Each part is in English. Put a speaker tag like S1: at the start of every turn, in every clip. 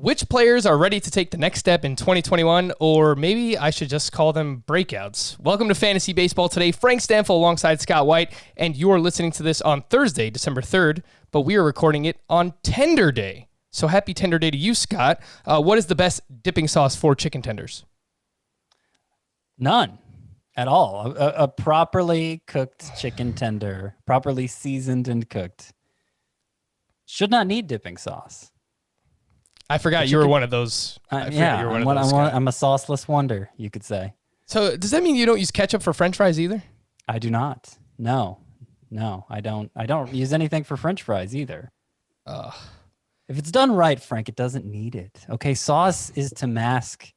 S1: Which players are ready to take the next step in 2021, or maybe I should just call them breakouts? Welcome to Fantasy Baseball today. Frank Stanfill alongside Scott White, and you are listening to this on Thursday, December 3rd, but we are recording it on Tender Day. So happy Tender Day to you, Scott. What is the best dipping sauce for chicken tenders?
S2: None at all. A properly cooked chicken tender, properly seasoned and cooked, should not need dipping sauce.
S1: I forgot you were one of those.
S2: I'm a sauceless wonder, you could say.
S1: So does that mean you don't use ketchup for French fries either?
S2: I do not. No, I don't. I don't use anything for French fries either. If it's done right, Frank, it doesn't need it. Okay, sauce is to mask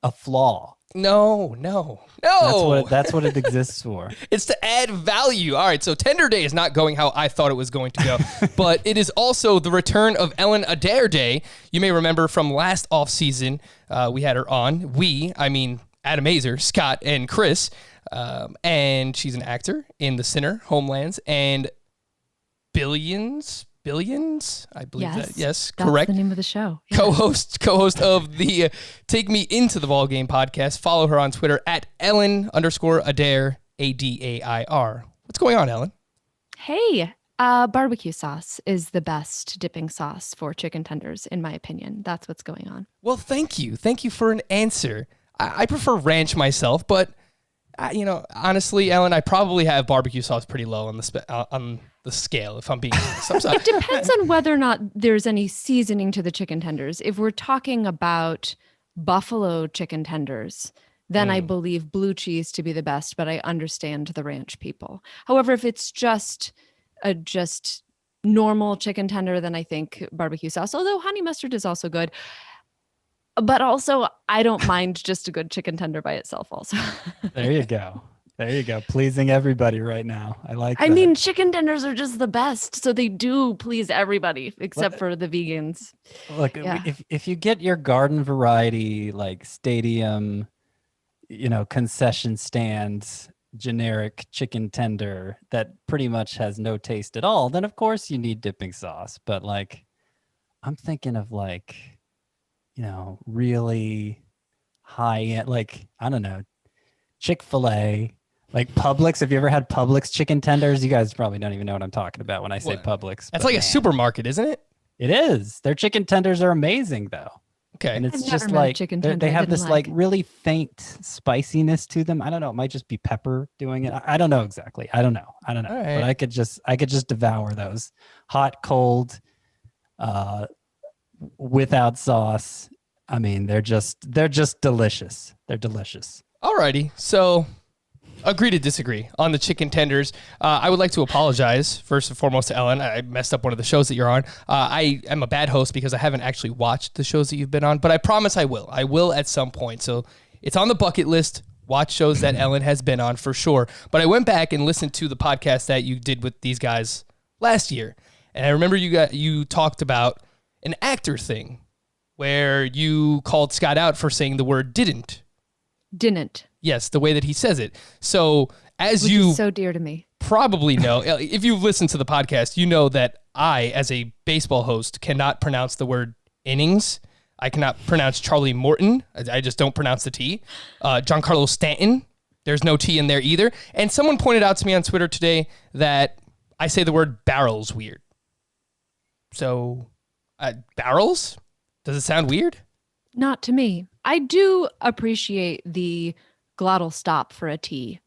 S2: a flaw.
S1: No.
S2: That's what it exists for.
S1: It's to add value. All right, so Tender Day is not going how I thought it was going to go, but it is also the return of Ellen Adair Day. You may remember from last offseason, we had her on. Adam Azer, Scott, and Chris, and she's an actor in The Sinner, Homelands, and Billions, I believe that. Yes, correct.
S3: That's the name of the show. Yeah.
S1: Co-host of the Take Me Into the Ball Game podcast. Follow her on Twitter at Ellen_Adair, Adair. What's going on, Ellen?
S3: Hey, barbecue sauce is the best dipping sauce for chicken tenders, in my opinion. That's what's going on.
S1: Well, thank you. Thank you for an answer. I prefer ranch myself, but honestly, Ellen, I probably have barbecue sauce pretty low on the scale, if I'm being honest.
S3: It depends on whether or not there's any seasoning to the chicken tenders. If we're talking about buffalo chicken tenders, then I believe blue cheese to be the best, but I understand the ranch people. However, if it's just normal chicken tender, then I think barbecue sauce, although honey mustard is also good. But also, I don't mind just a good chicken tender by itself also.
S2: There you go. Pleasing everybody right now. I like that.
S3: I mean, chicken tenders are just the best. So they do please everybody except for the vegans.
S2: Look, if you get your garden variety, like stadium, concession stands, generic chicken tender that pretty much has no taste at all, then of course you need dipping sauce. But I'm thinking of really high end, I don't know, Chick-fil-A, Publix. Have you ever had Publix chicken tenders? You guys probably don't even know what I'm talking about when I say Publix.
S1: That's like a supermarket, isn't it?
S2: It is. Their chicken tenders are amazing, though.
S1: Okay.
S2: And it's just they have this really faint spiciness to them. I don't know. It might just be pepper doing it. I don't know exactly. I don't know. Right. But I could just devour those hot, cold, without sauce. I mean, they're just delicious. They're delicious.
S1: Alrighty, so agree to disagree on the chicken tenders. I would like to apologize first and foremost to Ellen. I messed up one of the shows that you're on. I am a bad host because I haven't actually watched the shows that you've been on, but I promise I will. I will at some point. So it's on the bucket list. Watch shows that Ellen has been on for sure. But I went back and listened to the podcast that you did with these guys last year, and I remember you talked about an actor thing where you called Scott out for saying the word didn't. Yes, the way that he says it. So which is
S3: so dear to me.
S1: Probably know, if you've listened to the podcast, you know that I, as a baseball host, cannot pronounce the word innings. I cannot pronounce Charlie Morton. I just don't pronounce the T. Giancarlo Stanton. There's no T in there either. And someone pointed out to me on Twitter today that I say the word barrels weird. So barrels? Does it sound weird?
S3: Not to me. I do appreciate the glottal stop for a T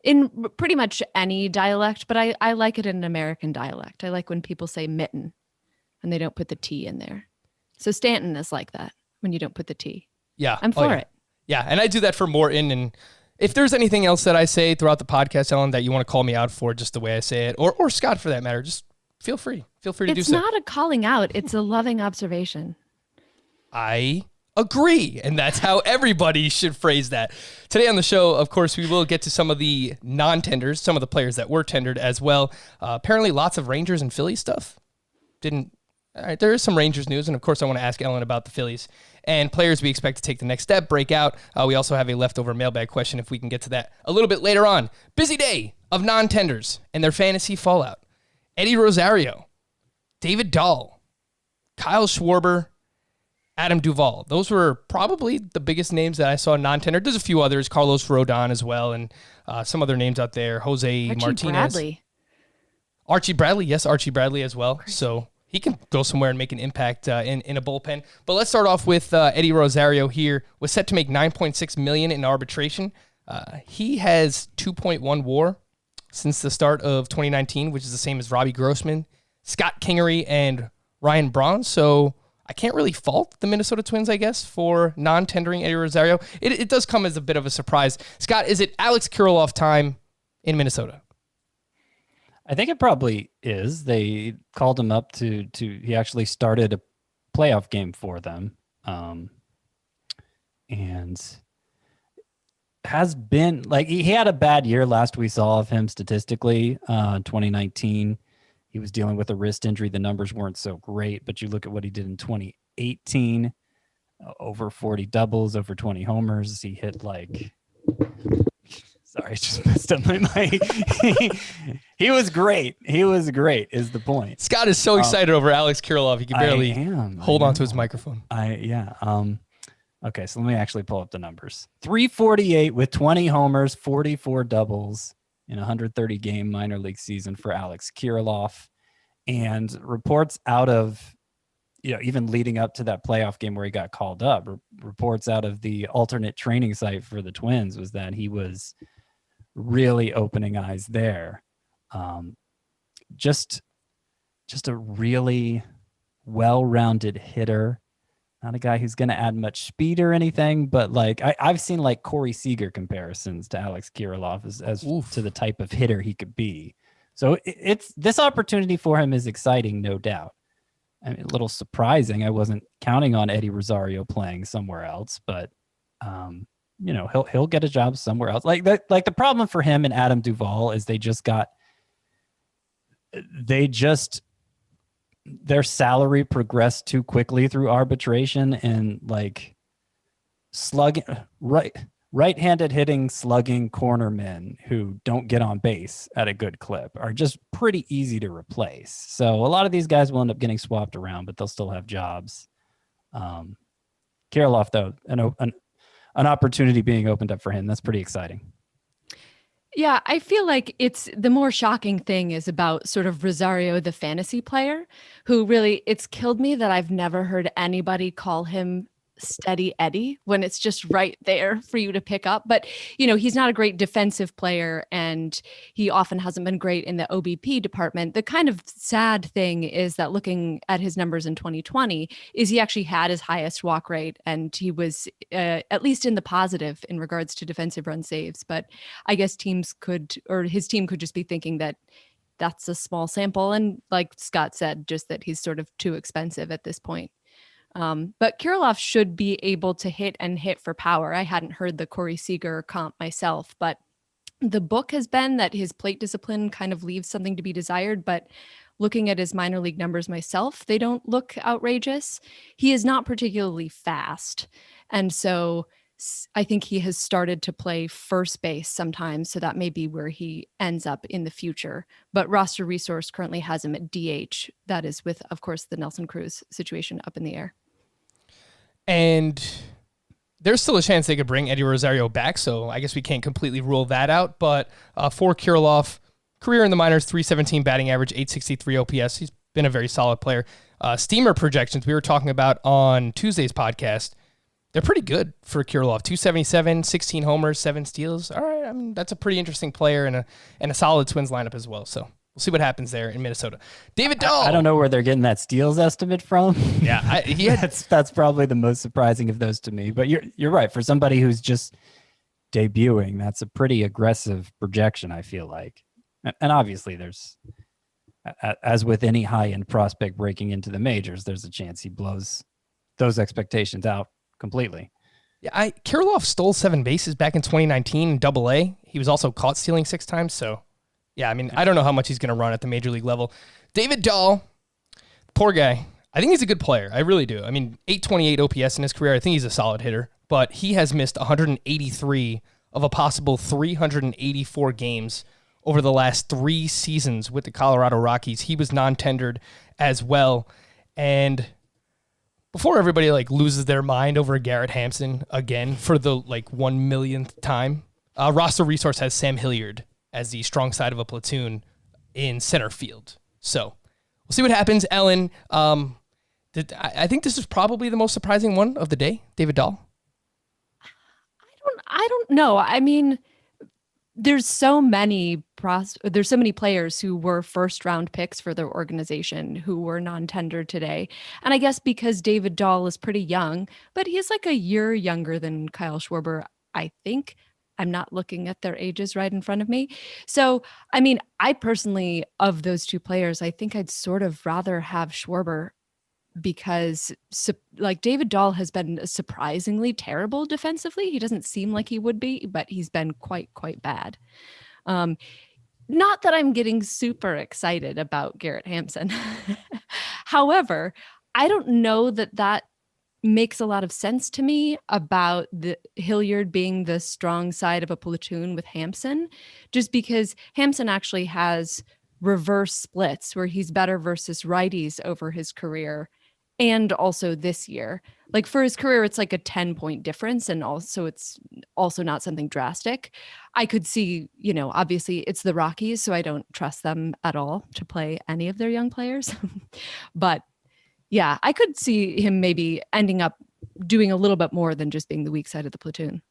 S3: in pretty much any dialect, but I like it in an American dialect. I like when people say mitten and they don't put the T in there. So Stanton is like that when you don't put the T.
S1: Yeah.
S3: I'm for it.
S1: Yeah, and I do that for Morton. And if there's anything else that I say throughout the podcast, Ellen, that you want to call me out for just the way I say it, or Scott for that matter, just feel free. Feel free to do so.
S3: It's not a calling out. It's a loving observation.
S1: I agree, and that's how everybody should phrase that. Today on the show, of course, we will get to some of the non-tenders, some of the players that were tendered as well. Apparently, lots of Rangers and Phillies stuff. All right, there is some Rangers news, and of course, I want to ask Ellen about the Phillies and players we expect to take the next step, break out. We also have a leftover mailbag question if we can get to that a little bit later on. Busy day of non-tenders and their fantasy fallout. Eddie Rosario, David Dahl, Kyle Schwarber, Adam Duvall. Those were probably the biggest names that I saw non-tender. There's a few others, Carlos Rodon as well, and some other names out there, Jose
S3: Archie
S1: Martinez.
S3: Bradley.
S1: Archie Bradley, yes, Archie Bradley as well. So he can go somewhere and make an impact in a bullpen. But let's start off with Eddie Rosario here. Was set to make $9.6 million in arbitration. He has 2.1 WAR since the start of 2019, which is the same as Robbie Grossman, Scott Kingery, and Ryan Braun. So I can't really fault the Minnesota Twins, I guess, for non-tendering Eddie Rosario. It does come as a bit of a surprise. Scott, is it Alex Kirilloff time in Minnesota?
S2: I think it probably is. They called him up to he actually started a playoff game for them. And has been like, he had a bad year last we saw of him statistically, 2019. He was dealing with a wrist injury. The numbers weren't so great, but you look at what he did in 2018, over 40 doubles, over 20 homers. He hit like, sorry, I just messed up my mic. He was great. He was great is the point.
S1: Scott is so excited over Alex Kirilloff. He can barely hold on to his microphone.
S2: Okay, so let me actually pull up the numbers. 348 with 20 homers, 44 doubles in a 130 game minor league season for Alex Kirilloff. And reports out of, even leading up to that playoff game where he got called up, reports out of the alternate training site for the Twins was that he was really opening eyes there. Just a really well-rounded hitter. Not a guy who's going to add much speed or anything, but like I've seen like Corey Seager comparisons to Alex Kirilloff as to the type of hitter he could be. So it's this opportunity for him is exciting, no doubt. I mean, a little surprising. I wasn't counting on Eddie Rosario playing somewhere else, but he'll get a job somewhere else. Like the problem for him and Adam Duvall is their salary progressed too quickly through arbitration, and like right-handed hitting slugging cornermen who don't get on base at a good clip are just pretty easy to replace. So a lot of these guys will end up getting swapped around, but they'll still have jobs. Kirilloff, though, an opportunity being opened up for him. That's pretty exciting.
S3: Yeah, I feel like it's the more shocking thing is about sort of Rosario, the fantasy player, who really, it's killed me that I've never heard anybody call him Steady Eddie when it's just right there for you to pick up. But, he's not a great defensive player, and he often hasn't been great in the OBP department. The kind of sad thing is that looking at his numbers in 2020 is he actually had his highest walk rate, and he was at least in the positive in regards to defensive run saves. But I guess his team could just be thinking that that's a small sample. And like Scott said, just that he's sort of too expensive at this point. But Kirilloff should be able to hit for power. I hadn't heard the Corey Seager comp myself, but the book has been that his plate discipline kind of leaves something to be desired. But looking at his minor league numbers myself, they don't look outrageous. He is not particularly fast. And so I think he has started to play first base sometimes. So that may be where he ends up in the future. But Roster Resource currently has him at DH. That is with, of course, the Nelson Cruz situation up in the air.
S1: And there's still a chance they could bring Eddie Rosario back, so I guess we can't completely rule that out. But for Kirilloff, career in the minors, 317 batting average, 863 OPS. He's been a very solid player. Steamer projections we were talking about on Tuesday's podcast, they're pretty good for Kirilloff. 277, 16 homers, 7 steals. All right, I mean, that's a pretty interesting player and a solid Twins lineup as well. So we'll see what happens there in Minnesota. David Dahl.
S2: I don't know where they're getting that steals estimate from.
S1: Yeah,
S2: that's probably the most surprising of those to me. But you're right. For somebody who's just debuting, that's a pretty aggressive projection, I feel like. And obviously, there's, as with any high-end prospect breaking into the majors, there's a chance he blows those expectations out completely.
S1: Yeah, Kirilloff stole 7 bases back in 2019 in Double-A. He was also caught stealing 6 times, so. Yeah, I mean, I don't know how much he's going to run at the major league level. David Dahl, poor guy. I think he's a good player. I really do. I mean, 828 OPS in his career. I think he's a solid hitter, but he has missed 183 of a possible 384 games over the last 3 seasons with the Colorado Rockies. He was non-tendered as well. And before everybody like loses their mind over Garrett Hampson again for the like 1 millionth time, Roster Resource has Sam Hilliard as the strong side of a platoon in center field. So we'll see what happens. Ellen, I think this is probably the most surprising one of the day. David Dahl.
S3: I don't know. I mean, there's so many players who were first round picks for their organization who were non-tendered today. And I guess because David Dahl is pretty young, but he's like a year younger than Kyle Schwarber, I think. I'm not looking at their ages right in front of me. So, I mean, I personally, of those two players, I think I'd sort of rather have Schwarber because like David Dahl has been surprisingly terrible defensively. He doesn't seem like he would be, but he's been quite bad. Not that I'm getting super excited about Garrett Hampson. However, I don't know that makes a lot of sense to me about the Hilliard being the strong side of a platoon with Hampson, just because Hampson actually has reverse splits where he's better versus righties over his career. And also this year, like for his career, it's like a 10-point difference. And also it's also not something drastic. I could see, obviously it's the Rockies, so I don't trust them at all to play any of their young players. But yeah, I could see him maybe ending up doing a little bit more than just being the weak side of the platoon.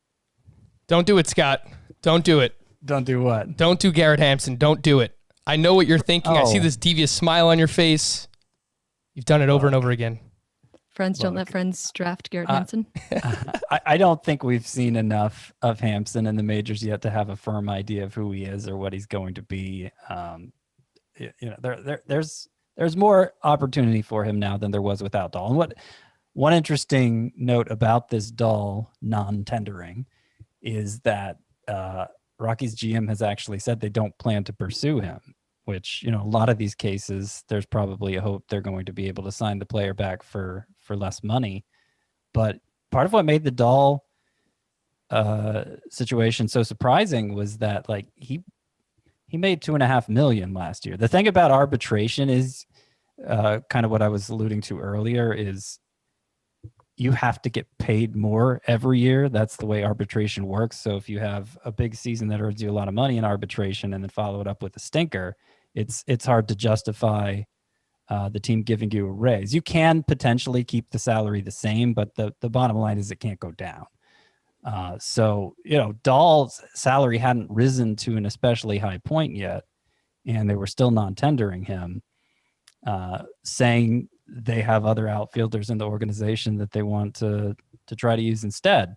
S1: Don't do it, Scott. Don't do it.
S2: Don't do what?
S1: Don't do Garrett Hampson. Don't do it. I know what you're thinking. I see this devious smile on your face. You've done it over and over again.
S3: Friends don't let friends draft Garrett Hampson.
S2: I don't think we've seen enough of Hampson in the majors yet to have a firm idea of who he is or what he's going to be. There's more opportunity for him now than there was without Dahl. And one interesting note about this Dahl non-tendering is that Rockies GM has actually said they don't plan to pursue him, which, a lot of these cases, there's probably a hope they're going to be able to sign the player back for less money. But part of what made the Dahl situation so surprising was that like he made $2.5 million last year. The thing about arbitration is kind of what I was alluding to earlier is you have to get paid more every year. That's the way arbitration works. So if you have a big season that earns you a lot of money in arbitration and then follow it up with a stinker, it's hard to justify the team giving you a raise. You can potentially keep the salary the same, but the bottom line is it can't go down. So, Dahl's salary hadn't risen to an especially high point yet, and they were still non-tendering him, saying they have other outfielders in the organization that they want to try to use instead.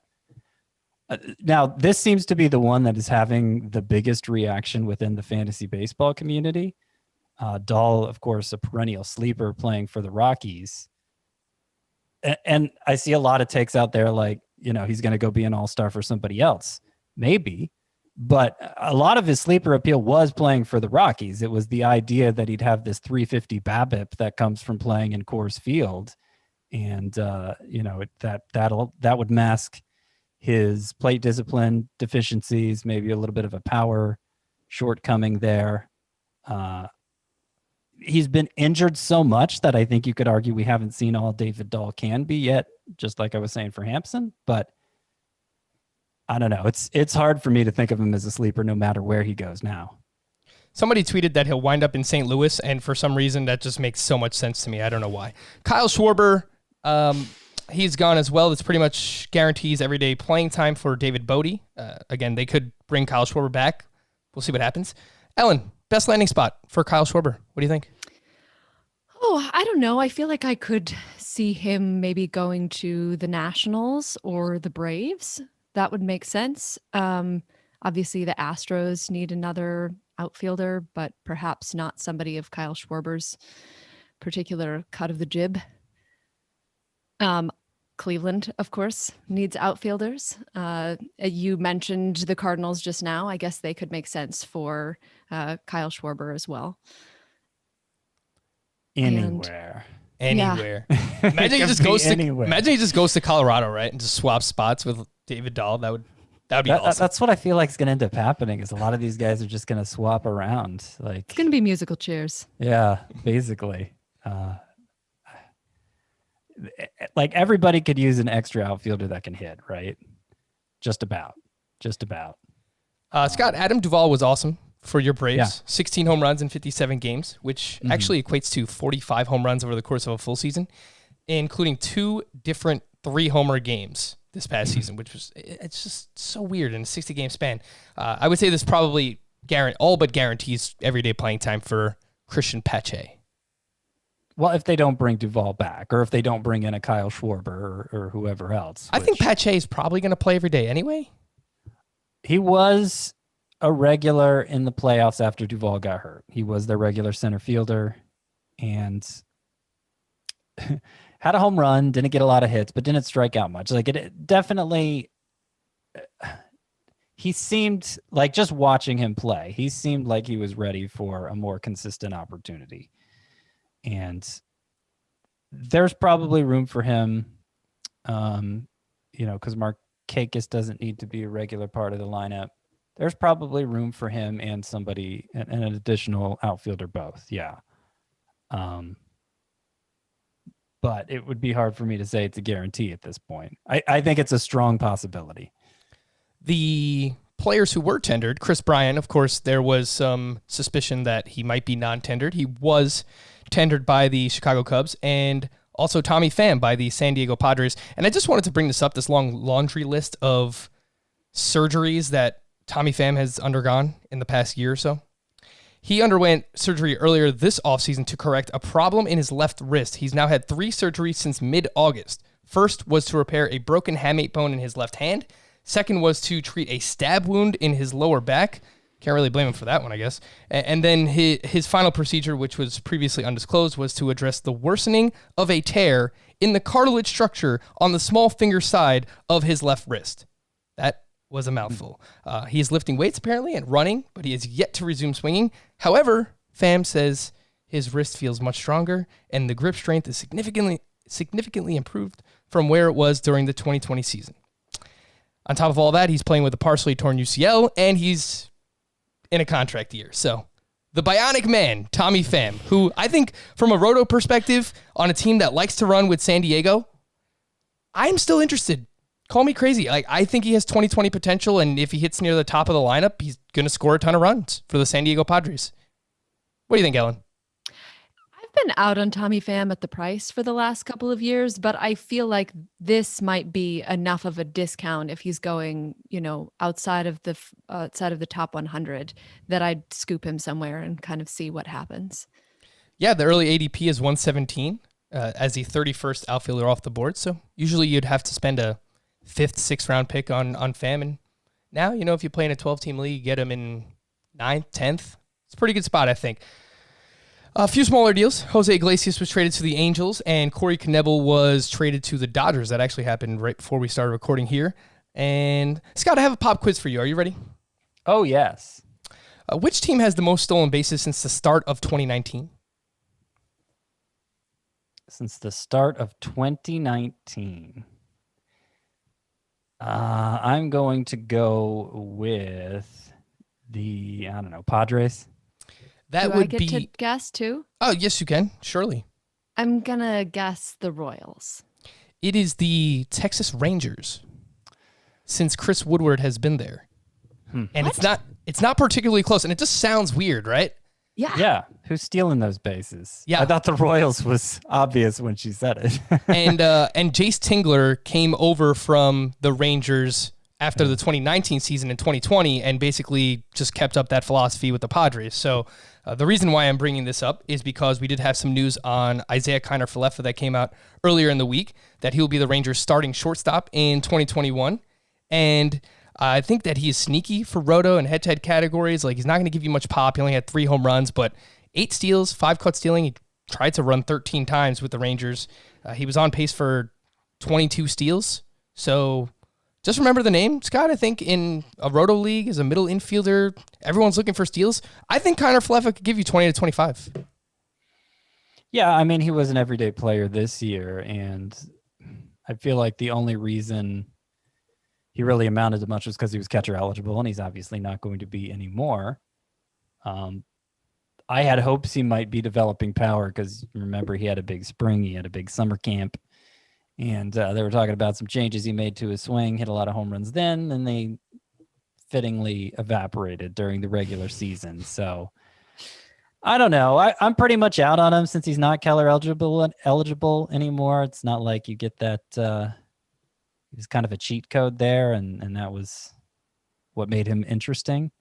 S2: Now, this seems to be the one that is having the biggest reaction within the fantasy baseball community. Dahl, of course, a perennial sleeper playing for the Rockies. And I see a lot of takes out there like, he's going to go be an all-star for somebody else. Maybe. But a lot of his sleeper appeal was playing for the Rockies. It was the idea that he'd have this 350 BABIP that comes from playing in Coors Field. And, that would mask his plate discipline deficiencies, maybe a little bit of a power shortcoming there. He's been injured so much that I think you could argue we haven't seen all David Dahl can be yet, just like I was saying for Hampson. But I don't know. It's hard for me to think of him as a sleeper no matter where he goes now.
S1: Somebody tweeted that he'll wind up in St. Louis, and for some reason that just makes so much sense to me. I don't know why. Kyle Schwarber, he's gone as well. It's pretty much guarantees everyday playing time for David Bodie. Again, they could bring Kyle Schwarber back. We'll see what happens. Ellen, best landing spot for Kyle Schwarber. What do you think?
S3: Oh, I don't know. I feel like I could see him maybe going to the Nationals or the Braves. That would make sense. Obviously, the Astros need another outfielder, but perhaps not somebody of Kyle Schwarber's particular cut of the jib. Cleveland, of course, needs outfielders. You mentioned the Cardinals just now. I guess they could make sense for Kyle Schwarber as well.
S2: Anywhere.
S1: Yeah. Imagine he just goes to Colorado, right, and just swaps spots with David Dahl. That would be awesome.
S2: That's what I feel like is going to end up happening. Is a lot of these guys are just going to swap around. Like
S3: it's going to be musical chairs.
S2: Yeah, basically. like everybody could use an extra outfielder that can hit, right? Just about.
S1: Scott, Adam Duvall was awesome for your Braves.
S2: Yeah.
S1: 16 home runs in 57 games, which actually equates to 45 home runs over the course of a full season, including 2 different 3-homer games this past season, which was, it's just so weird in a 60-game span. I would say this probably all but guarantees everyday playing time for Christian Pache.
S2: Well, if they don't bring Duvall back, or if they don't bring in a Kyle Schwarber or whoever else.
S1: I think Pache is probably going to play every day anyway.
S2: He was a regular in the playoffs after Duvall got hurt. He was their regular center fielder and had a home run, didn't get a lot of hits, but didn't strike out much. Like it definitely, he seemed like, just watching him play, he seemed like he was ready for a more consistent opportunity. And there's probably room for him, because Markakis doesn't need to be a regular part of the lineup. There's probably room for him and somebody, and an additional outfielder both. Yeah. But it would be hard for me to say it's a guarantee at this point. I think it's a strong possibility.
S1: The players who were tendered, Chris Bryant, of course, there was some suspicion that he might be non-tendered. He was tendered by the Chicago Cubs, and also Tommy Pham by the San Diego Padres. And I just wanted to bring this up, this long laundry list of surgeries that Tommy Pham has undergone in the past year or so. He underwent surgery earlier this offseason to correct a problem in his left wrist. He's now had 3 surgeries since mid-August. First was to repair a broken hamate bone in his left hand. Second was to treat a stab wound in his lower back. Can't really blame him for that one, I guess. And then his final procedure, which was previously undisclosed, was to address the worsening of a tear in the cartilage structure on the small finger side of his left wrist. That was a mouthful. He is lifting weights apparently and running, but he has yet to resume swinging. However, Pham says his wrist feels much stronger and the grip strength is significantly improved from where it was during the 2020 season. On top of all that, he's playing with a partially torn UCL and he's in a contract year. So the bionic man, Tommy Pham, who I think from a roto perspective on a team that likes to run with San Diego, I'm still interested. Call me crazy. I think he has 2020 potential, and if he hits near the top of the lineup, he's going to score a ton of runs for the San Diego Padres. What do you think, Ellen?
S3: I've been out on Tommy Pham at the price for the last couple of years, but I feel like this might be enough of a discount if he's going, outside of the top 100 that I'd scoop him somewhere and kind of see what happens.
S1: Yeah, the early ADP is 117 as the 31st outfielder off the board. So usually you'd have to spend a 5th, 6th round pick on Pham. And now, if you play in a 12-team league, you get him in 9th, 10th. It's a pretty good spot, I think. A few smaller deals. Jose Iglesias was traded to the Angels, and Corey Knebel was traded to the Dodgers. That actually happened right before we started recording here. And Scott, I have a pop quiz for you. Are you ready?
S2: Oh, yes.
S1: Which team has the most stolen bases since the start of 2019?
S2: Since the start of 2019. I'm going to go with the, Padres.
S1: That
S3: Do
S1: would
S3: I get
S1: be.
S3: to guess too?
S1: Oh, yes, you can. Surely.
S3: I'm gonna guess the Royals.
S1: It is the Texas Rangers. Since Chris Woodward has been there, and
S3: What?
S1: it's not particularly close, and it just sounds weird, right?
S3: Yeah.
S2: Yeah. Who's stealing those bases?
S1: Yeah.
S2: I thought the Royals was obvious when she said it.
S1: And Jace Tingler came over from the Rangers after the 2019 season in 2020 and basically just kept up that philosophy with the Padres. So the reason why I'm bringing this up is because we did have some news on Isaiah Kiner-Falefa that came out earlier in the week that he will be the Rangers' starting shortstop in 2021. And I think that he is sneaky for roto and head-to-head categories. Like, he's not going to give you much pop. He only had 3 home runs, but 8 steals, 5 caught stealing. He tried to run 13 times with the Rangers. He was on pace for 22 steals. So just remember the name, Scott. I think in a roto league as a middle infielder, everyone's looking for steals. I think Kiner-Falefa could give you 20 to 25.
S2: Yeah, I mean, he was an everyday player this year, and I feel like the only reason he really amounted to much was because he was catcher eligible, and he's obviously not going to be anymore. I had hopes he might be developing power because remember he had a big spring, he had a big summer camp, And they were talking about some changes he made to his swing, hit a lot of home runs then, and they fittingly evaporated during the regular season. So I don't know. I'm pretty much out on him since he's not Keller eligible anymore. It's not like you get that. It was kind of a cheat code there, and that was what made him interesting.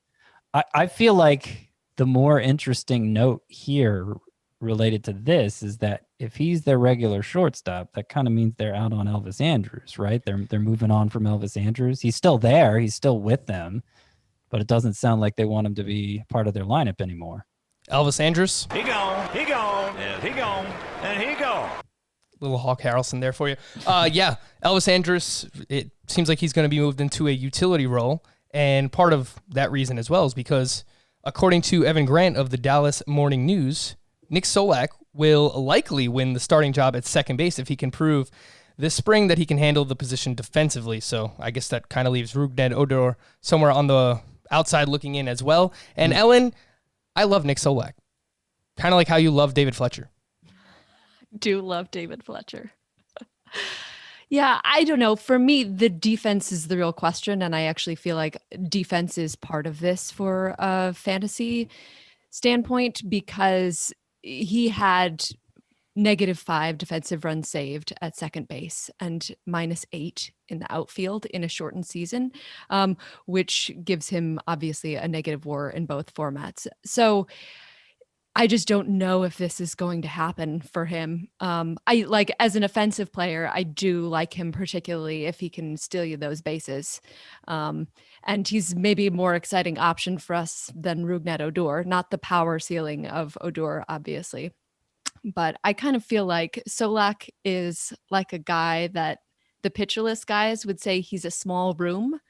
S2: I feel like the more interesting note here related to this is that if he's their regular shortstop, that kind of means they're out on Elvis Andrus, right? They're moving on from Elvis Andrus. He's still there. He's still with them, but it doesn't sound like they want him to be part of their lineup anymore.
S1: Elvis Andrus.
S4: He gone, and he gone, and he gone.
S1: Little Hawk Harrelson there for you. Yeah, Elvis Andrus, it seems like he's going to be moved into a utility role. And part of that reason as well is because, according to Evan Grant of the Dallas Morning News, Nick Solak will likely win the starting job at second base if he can prove this spring that he can handle the position defensively. So I guess that kind of leaves Rougned Odor somewhere on the outside looking in as well. And Ellen, I love Nick Solak. Kind of like how you love David Fletcher.
S3: Do love David Fletcher. Yeah, I don't know. For me, the defense is the real question. And I actually feel like defense is part of this for a fantasy standpoint because he had -5 defensive runs saved at second base and -8 in the outfield in a shortened season, which gives him obviously a negative WAR in both formats. So I just don't know if this is going to happen for him. I like as an offensive player, I do like him particularly if he can steal you those bases. And he's maybe a more exciting option for us than Rougned Odor, not the power ceiling of Odor, obviously. But I kind of feel like Solak is like a guy that the pitcherless guys would say he's a small room.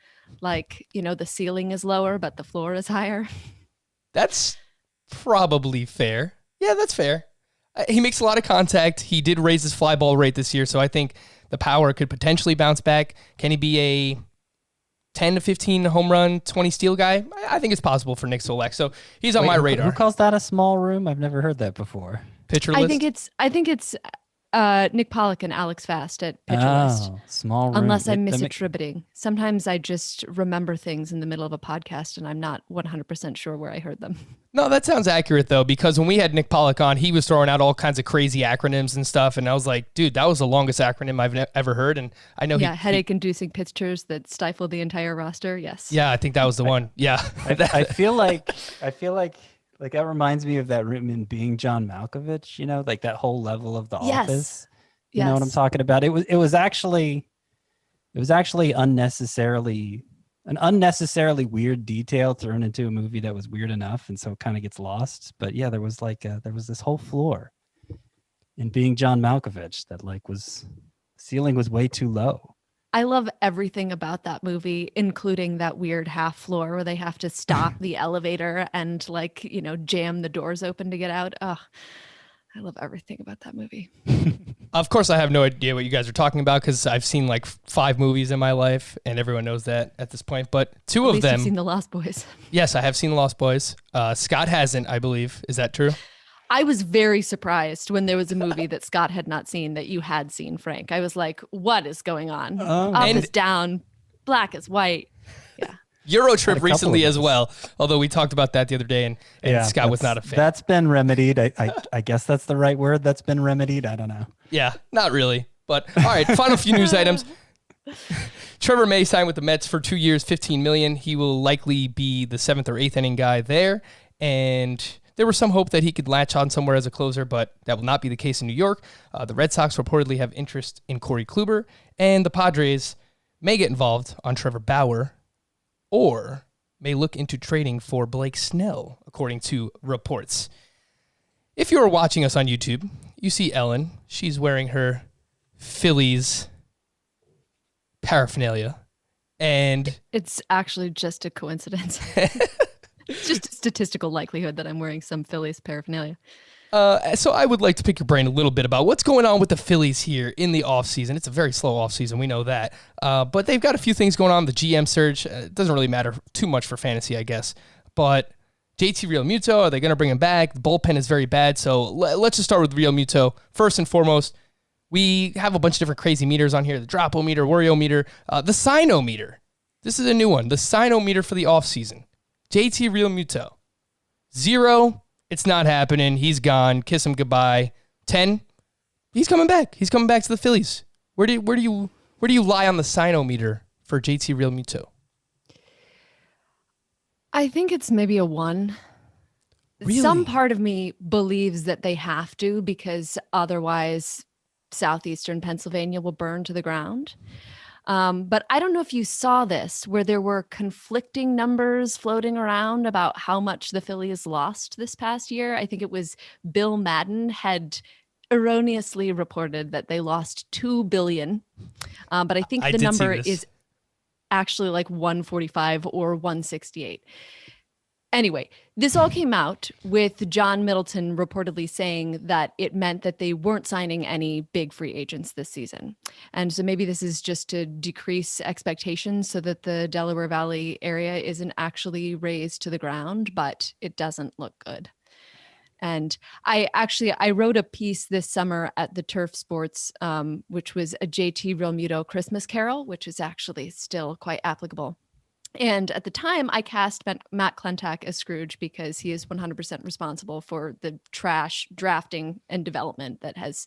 S3: Like, you know, the ceiling is lower, but the floor is higher.
S1: That's probably fair. Yeah, that's fair. He makes a lot of contact. He did raise his fly ball rate this year, so I think the power could potentially bounce back. Can he be a 10 to 15 home run, 20 steal guy? I think it's possible for Nick Solak. So he's on my radar.
S2: Who calls that a small room? I've never heard that before.
S1: Pitcher
S3: I
S1: list?
S3: think it's Nick Pollock and Alex Fast at Pitcher List.
S2: Small room.
S3: Unless I'm misattributing. Sometimes I just remember things in the middle of a podcast and I'm not 100% sure where I heard them.
S1: No, that sounds accurate, though, because when we had Nick Pollock on, he was throwing out all kinds of crazy acronyms and stuff, and I was like, dude, that was the longest acronym I've ever heard, and I know
S3: headache-inducing pitchers that stifle the entire roster, yes.
S1: Yeah, I think that was the one. Yeah.
S2: I feel like that reminds me of that room in Being John Malkovich, you know, like that whole level of the office. You know what I'm talking about? It was actually an unnecessarily weird detail thrown into a movie that was weird enough, and so it kind of gets lost. But yeah, there was this whole floor in Being John Malkovich that ceiling was way too low.
S3: I love everything about that movie, including that weird half floor where they have to stop the elevator and jam the doors open to get out. Ugh. I love everything about that movie.
S1: Of course, I have no idea what you guys are talking about because I've seen like 5 movies in my life, and everyone knows that at this point. But 2 of them.
S3: You've seen The Lost Boys.
S1: Yes, I have seen The Lost Boys. Scott hasn't, I believe. Is that true?
S3: I was very surprised when there was a movie that Scott had not seen that you had seen, Frank. I was like, what is going on? Up is down, black is white. Yeah.
S1: Eurotrip recently as well, although we talked about that the other day, and Scott was not a fan.
S2: That's been remedied. I guess that's the right word. That's been remedied. I don't know.
S1: Yeah, not really. But all right, final few news items. Trevor May signed with the Mets for 2 years, $15 million. He will likely be the 7th or 8th inning guy there, and there was some hope that he could latch on somewhere as a closer, but that will not be the case in New York. The Red Sox reportedly have interest in Corey Kluber, and the Padres may get involved on Trevor Bauer, or may look into trading for Blake Snell, according to reports. If you're watching us on YouTube, you see Ellen. She's wearing her Phillies paraphernalia. And
S3: it's actually just a coincidence. It's just a statistical likelihood that I'm wearing some Phillies paraphernalia.
S1: So I would like to pick your brain a little bit about what's going on with the Phillies here in the offseason. It's a very slow offseason, we know that. But they've got a few things going on. The GM surge, it doesn't really matter too much for fantasy, I guess. But JT Realmuto, are they going to bring him back? The bullpen is very bad. So let's just start with Realmuto. First and foremost, We have a bunch of different crazy meters on here. The Dropometer, Worryometer, the Sinometer. This is a new one. The Sinometer for the offseason. JT Realmuto. 0, it's not happening. He's gone. Kiss him goodbye. 10, he's coming back. He's coming back to the Phillies. Where do you lie on the Sinometer for JT Realmuto?
S3: I think it's maybe a 1.
S1: Really?
S3: Some part of me believes that they have to, because otherwise southeastern Pennsylvania will burn to the ground. But I don't know if you saw this, where there were conflicting numbers floating around about how much the Phillies lost this past year. I think it was Bill Madden had erroneously reported that they lost $2 billion. But I think the number is actually like 145 or 168. Anyway, this all came out with John Middleton reportedly saying that it meant that they weren't signing any big free agents this season. And so maybe this is just to decrease expectations so that the Delaware Valley area isn't actually razed to the ground, but it doesn't look good. And I wrote a piece this summer at the Turf Sports, which was a JT Realmuto Christmas Carol, which is actually still quite applicable. And at the time, I cast Matt Klentak as Scrooge because he is 100% responsible for the trash drafting and development that has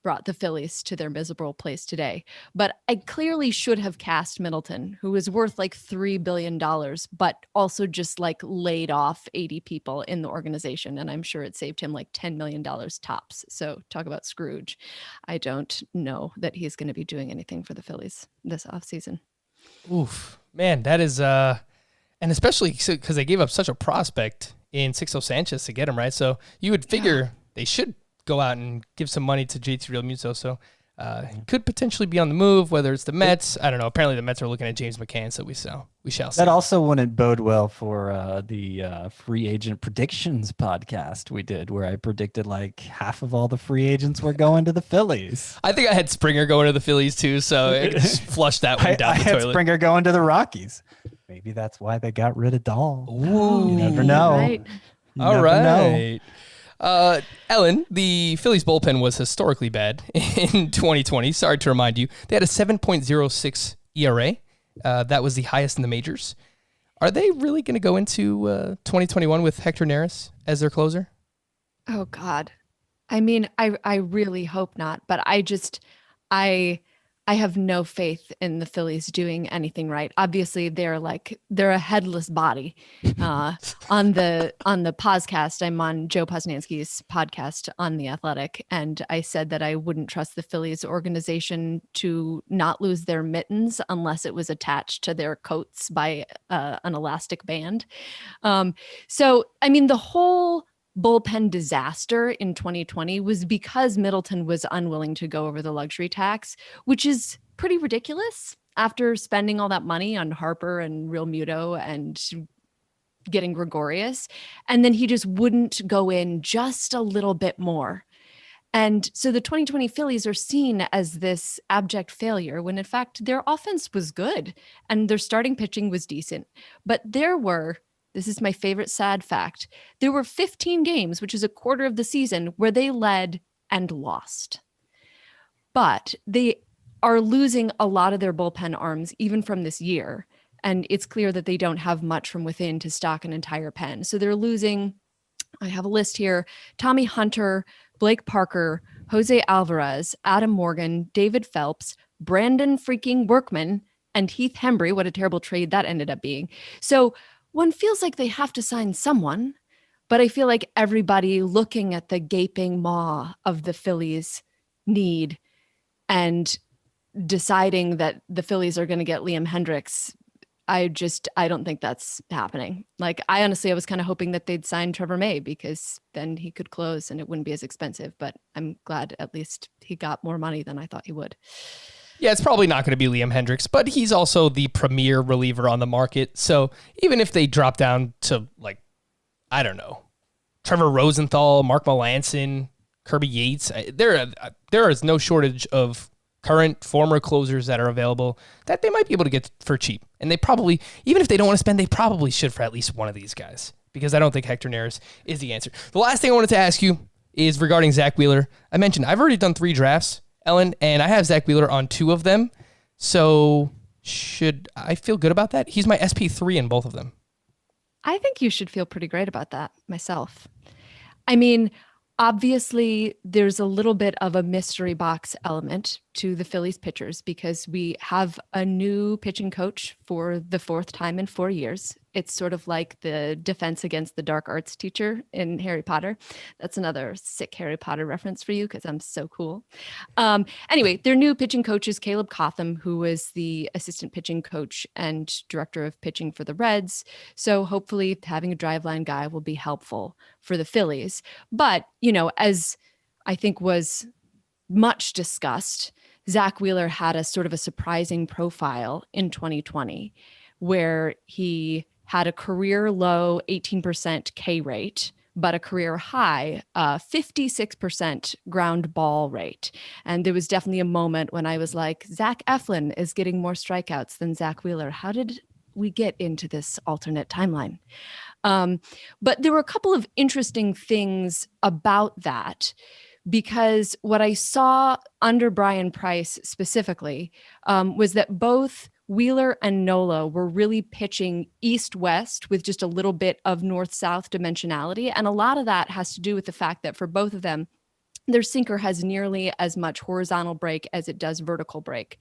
S3: brought the Phillies to their miserable place today. But I clearly should have cast Middleton, who is worth like $3 billion, but also just like laid off 80 people in the organization. And I'm sure it saved him like $10 million tops. So talk about Scrooge. I don't know that he's going to be doing anything for the Phillies this offseason.
S1: Oof, man, that is, and especially because they gave up such a prospect in Sixto Sanchez to get him, right? So you would figure they should go out and give some money to JT Realmuto. So could potentially be on the move, whether it's the Mets. I don't know. Apparently the Mets are looking at James McCann, so we shall see.
S2: That also wouldn't bode well for the free agent predictions podcast we did, where I predicted like half of all the free agents were going to the Phillies.
S1: I think I had Springer going to the Phillies too, so it just flushed that one down
S2: I
S1: the
S2: had
S1: toilet.
S2: Springer going to the Rockies. Maybe that's why they got rid of Dahl.
S1: Ooh.
S2: You never know.
S3: Right.
S1: All right. Ellen, the Phillies bullpen was historically bad in 2020. Sorry to remind you. They had a 7.06 ERA. That was the highest in the majors. Are they really going to go into 2021 with Hector Neris as their closer?
S3: Oh, God. I mean, I really hope not. But I have no faith in the Phillies doing anything right. Obviously, they're a headless body. On the podcast, I'm on Joe Posnanski's podcast on The Athletic, and I said that I wouldn't trust the Phillies organization to not lose their mittens unless it was attached to their coats by an elastic band. So, I mean, the whole bullpen disaster in 2020 was because Middleton was unwilling to go over the luxury tax, which is pretty ridiculous after spending all that money on Harper and Realmuto and getting Gregorius. And then he just wouldn't go in just a little bit more. And so the 2020 Phillies are seen as this abject failure when in fact their offense was good and their starting pitching was decent. But this is my favorite sad fact, there were 15 games, which is a quarter of the season, where they led and lost. But they are losing a lot of their bullpen arms, even from this year. And it's clear that they don't have much from within to stock an entire pen. So they're losing, I have a list here, Tommy Hunter, Blake Parker, Jose Alvarez, Adam Morgan, David Phelps, Brandon freaking Workman, and Heath Hembry. What a terrible trade that ended up being. So one feels like they have to sign someone, but I feel like everybody looking at the gaping maw of the Phillies need and deciding that the Phillies are going to get Liam Hendricks, I don't think that's happening. Like, I was kind of hoping that they'd sign Trevor May because then he could close and it wouldn't be as expensive, but I'm glad at least he got more money than I thought he would.
S1: Yeah, it's probably not going to be Liam Hendricks, but he's also the premier reliever on the market. So even if they drop down to, like, I don't know, Trevor Rosenthal, Mark Melanson, Kirby Yates, there is no shortage of current former closers that are available that they might be able to get for cheap. And they probably, even if they don't want to spend, they probably should for at least one of these guys, because I don't think Hector Neris is the answer. The last thing I wanted to ask you is regarding Zach Wheeler. I mentioned I've already done 3 drafts. Ellen, and I have Zach Wheeler on 2 of them. So should I feel good about that? He's my SP3 in both of them.
S3: I think you should feel pretty great about that myself. I mean, obviously, there's a little bit of a mystery box element to the Phillies pitchers because we have a new pitching coach for the 4th time in 4 years. It's sort of like the defense against the dark arts teacher in Harry Potter. That's another sick Harry Potter reference for you because I'm so cool. Anyway, their new pitching coach is Caleb Cotham, who was the assistant pitching coach and director of pitching for the Reds. So hopefully having a driveline guy will be helpful for the Phillies. But, as I think was much discussed, Zach Wheeler had a sort of a surprising profile in 2020 where he had a career low 18% K rate, but a career high 56% ground ball rate. And there was definitely a moment when I was like, Zach Eflin is getting more strikeouts than Zach Wheeler. How did we get into this alternate timeline? But there were a couple of interesting things about that, because what I saw under Brian Price specifically was that both Wheeler and Nola were really pitching east-west with just a little bit of north-south dimensionality. And a lot of that has to do with the fact that for both of them, their sinker has nearly as much horizontal break as it does vertical break.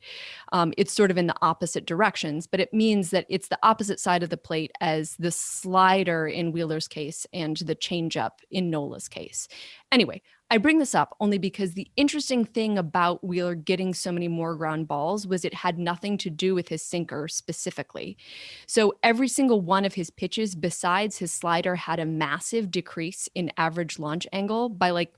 S3: It's sort of in the opposite directions, but it means that it's the opposite side of the plate as the slider in Wheeler's case and the changeup in Nola's case. Anyway, I bring this up only because the interesting thing about Wheeler getting so many more ground balls was it had nothing to do with his sinker specifically. So every single one of his pitches besides his slider had a massive decrease in average launch angle by like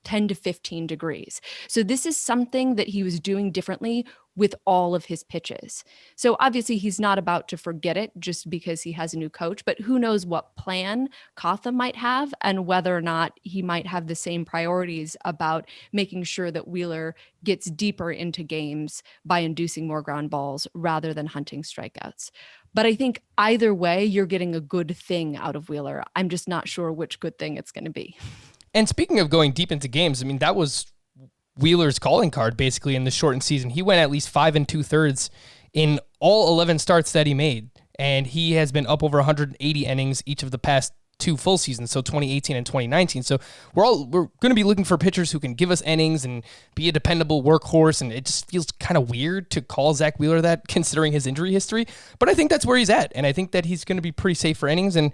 S3: 10 to 15 degrees. So this is something that he was doing differently with all of his pitches. So obviously he's not about to forget it just because he has a new coach, but who knows what plan Cotham might have and whether or not he might have the same priorities about making sure that Wheeler gets deeper into games by inducing more ground balls rather than hunting strikeouts. But I think either way, you're getting a good thing out of Wheeler. I'm just not sure which good thing it's going to be.
S1: And speaking of going deep into games, I mean, that was Wheeler's calling card basically in the shortened season. He went at least 5 2/3 in all 11 starts that he made. And he has been up over 180 innings each of the past 2 full seasons, so 2018 and 2019. So we're going to be looking for pitchers who can give us innings and be a dependable workhorse. And it just feels kind of weird to call Zach Wheeler that considering his injury history. But I think that's where he's at. And I think that he's going to be pretty safe for innings. And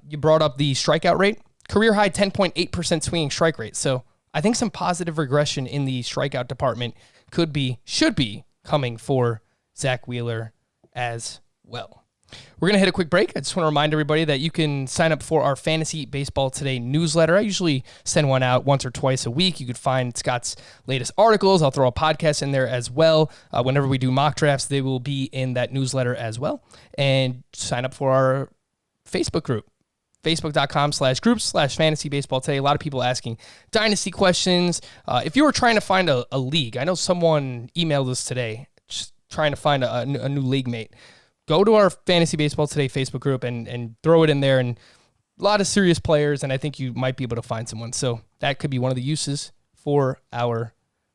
S1: you brought up the strikeout rate. Career high 10.8% swinging strike rate. So I think some positive regression in the strikeout department should be coming for Zach Wheeler as well. We're going to hit a quick break. I just want to remind everybody that you can sign up for our Fantasy Baseball Today newsletter. I usually send one out once or twice a week. You could find Scott's latest articles. I'll throw a podcast in there as well. Whenever we do mock drafts, they will be in that newsletter as well. And sign up for our Facebook group. Facebook.com/groups/fantasy baseball today. A lot of people asking dynasty questions. If you were trying to find a league, I know someone emailed us today just trying to find a new league mate. Go to our Fantasy Baseball Today Facebook group and throw it in there. And a lot of serious players, and I think you might be able to find someone. So that could be one of the uses for our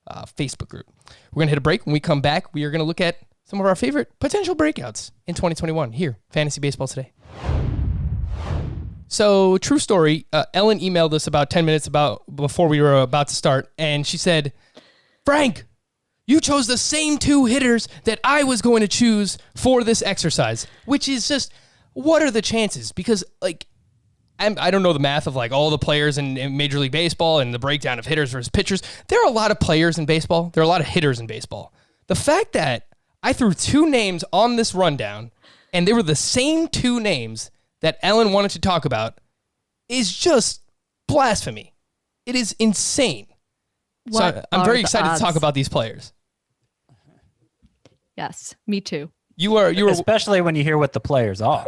S1: Facebook group. We're going to hit a break. When we come back, we are going to look at some of our favorite potential breakouts in 2021 here, Fantasy Baseball Today. So, true story, Ellen emailed us about 10 minutes before we were about to start, and she said, Frank, you chose the same 2 hitters that I was going to choose for this exercise, which is just, what are the chances? Because, I don't know the math of, all the players in Major League Baseball and the breakdown of hitters versus pitchers. There are a lot of players in baseball. There are a lot of hitters in baseball. The fact that I threw 2 names on this rundown, and they were the same 2 names that Ellen wanted to talk about is just blasphemy. It is insane. So I'm very excited to talk about these players.
S3: Yes, me too.
S1: You are
S2: especially when you hear what the players are.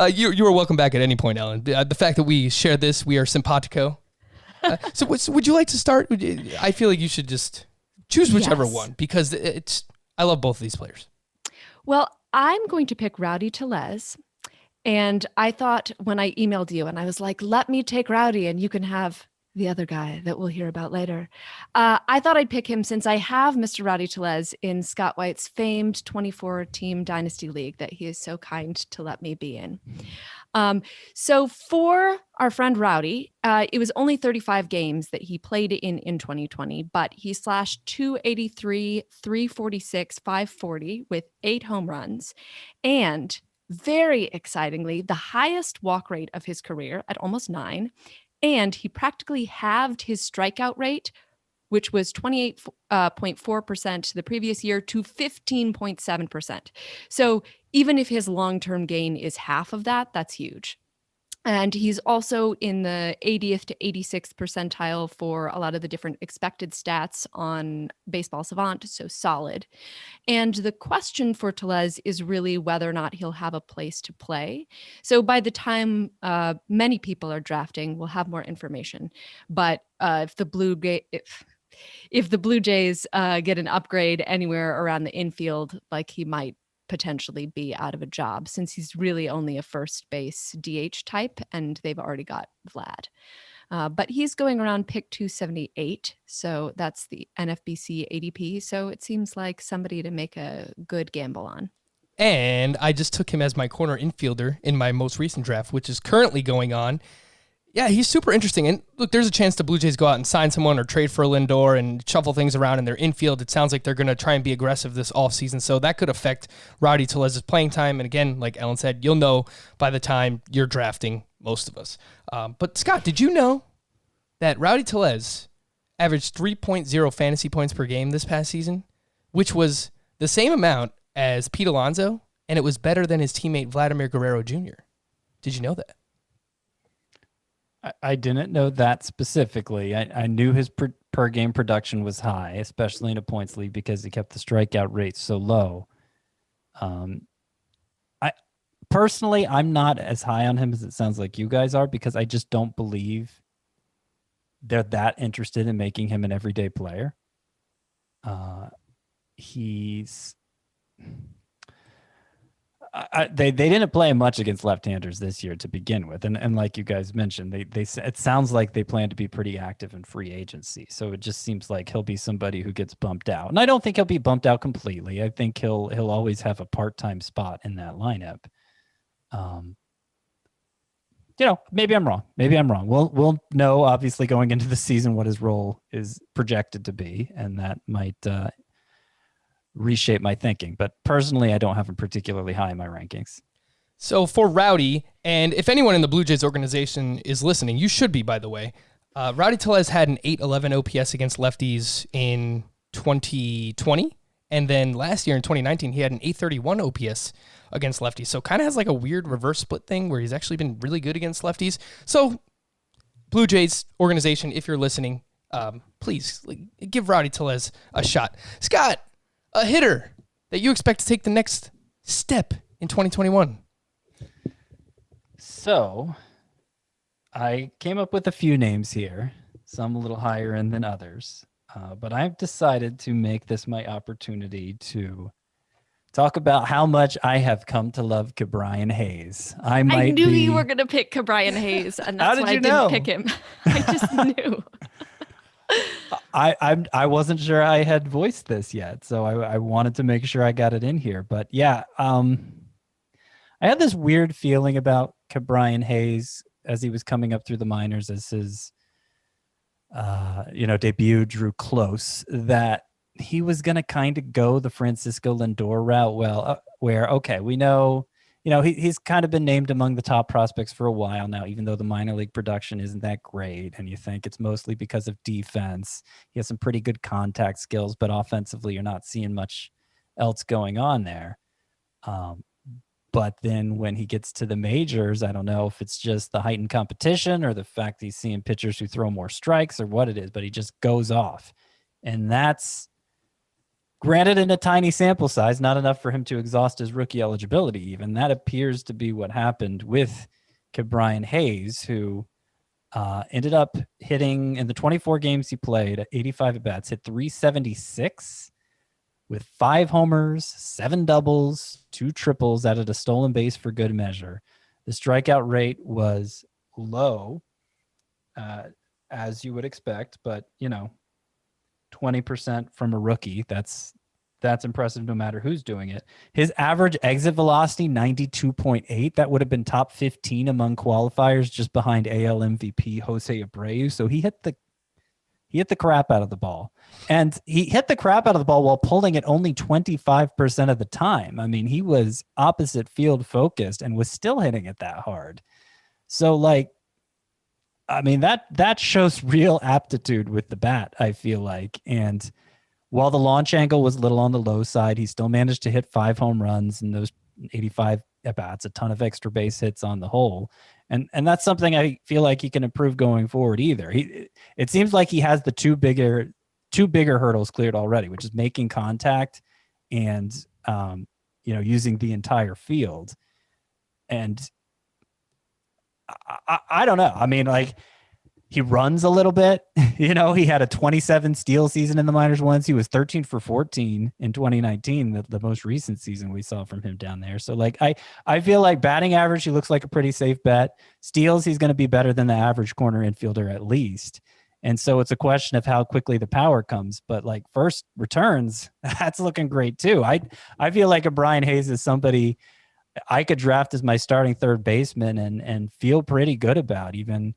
S1: You are welcome back at any point, Ellen. The fact that we share this, we are simpatico. So would you like to start? I feel like you should just choose whichever one because I love both of these players.
S3: Well, I'm going to pick Rowdy Toles. And I thought when I emailed you and I was like, let me take Rowdy and you can have the other guy that we'll hear about later. I thought I'd pick him since I have Mr. Rowdy Toles in Scott White's famed 24-team Dynasty League that he is so kind to let me be in. So for our friend Rowdy, it was only 35 games that he played in 2020, but he slashed 283, 346, 540 with 8 home runs, and very excitingly, the highest walk rate of his career at almost 9. And he practically halved his strikeout rate, which was 28.4% the previous year, to 15.7%. So even if his long-term gain is half of that, that's huge. And he's also in the 80th to 86th percentile for a lot of the different expected stats on Baseball Savant, so solid. And the question for Toles is really whether or not he'll have a place to play. So by the time many people are drafting, we'll have more information. But if the Blue Jays get an upgrade anywhere around the infield, like he might potentially be out of a job since he's really only a first base DH type and they've already got Vlad. But he's going around pick 278. So that's the NFBC ADP. So it seems like somebody to make a good gamble on.
S1: And I just took him as my corner infielder in my most recent draft, which is currently going on. Yeah, he's super interesting. And look, there's a chance the Blue Jays go out and sign someone or trade for Lindor and shuffle things around in their infield. It sounds like they're going to try and be aggressive this offseason. So that could affect Rowdy Toles' playing time. And again, like Ellen said, you'll know by the time you're drafting most of us. But Scott, did you know that Rowdy Toles averaged 3.0 fantasy points per game this past season, which was the same amount as Pete Alonso, and it was better than his teammate Vladimir Guerrero Jr.? Did you know that?
S2: I didn't know that specifically. I knew his per game production was high, especially in a points league because he kept the strikeout rate so low. Personally, I'm not as high on him as it sounds like you guys are because I just don't believe they're that interested in making him an everyday player. They didn't play much against left-handers this year to begin with, and like you guys mentioned, it sounds like they plan to be pretty active in free agency. So it just seems like he'll be somebody who gets bumped out, and I don't think he'll be bumped out completely. I think he'll always have a part-time spot in that lineup. Maybe I'm wrong. We'll know obviously going into the season what his role is projected to be, and that might reshape my thinking. But personally, I don't have him particularly high in my rankings.
S1: So for Rowdy, and if anyone in the Blue Jays organization is listening, you should be, by the way, Rowdy Toles had an 811 OPS against lefties in 2020. And then last year in 2019, he had an 831 OPS against lefties. So kind of has like a weird reverse split thing where he's actually been really good against lefties. So Blue Jays organization, if you're listening, please give Rowdy Toles a shot. Scott, a hitter that you expect to take the next step in 2021.
S2: So I came up with a few names here, some a little higher end than others. But I've decided to make this my opportunity to talk about how much I have come to love Cabrian Hayes. I
S3: knew you were going to pick Cabrian Hayes, and that's why I didn't pick him. I just knew.
S2: I wasn't sure I had voiced this yet, so I wanted to make sure I got it in here. But yeah, I had this weird feeling about Cabrian Hayes as he was coming up through the minors as his debut drew close, that he was going to kind of go the Francisco Lindor route. We know, he's kind of been named among the top prospects for a while now, even though the minor league production isn't that great. And you think it's mostly because of defense. He has some pretty good contact skills, but offensively, you're not seeing much else going on there. But then when he gets to the majors, I don't know if it's just the heightened competition or the fact that he's seeing pitchers who throw more strikes or what it is, but he just goes off. And that's, granted, in a tiny sample size, not enough for him to exhaust his rookie eligibility even. That appears to be what happened with Kebrian Hayes, who ended up hitting, in the 24 games he played, 85 at-bats, hit 376 with 5 homers, 7 doubles, 2 triples, added a stolen base for good measure. The strikeout rate was low, as you would expect, but 20% from a rookie, that's impressive no matter who's doing it. His average exit velocity, 92.8. That would have been top 15 among qualifiers, just behind AL MVP Jose Abreu. So he hit the crap out of the ball. And he hit the crap out of the ball while pulling it only 25% of the time. I mean, he was opposite field focused and was still hitting it that hard. So that shows real aptitude with the bat, I feel like. And while the launch angle was a little on the low side, he still managed to hit 5 home runs and those 85 at-bats, a ton of extra base hits on the whole. And that's something I feel like he can improve going forward either. It seems like he has the two bigger hurdles cleared already, which is making contact and using the entire field. And I don't know. I mean, he runs a little bit. He had a 27 steal season in the minors once. He was 13 for 14 in 2019, the most recent season we saw from him down there. So I feel like batting average, he looks like a pretty safe bet. Steals, he's going to be better than the average corner infielder at least. And so it's a question of how quickly the power comes. But first returns, that's looking great too. I feel like a Cabrian Hayes is somebody I could draft as my starting third baseman and feel pretty good about, even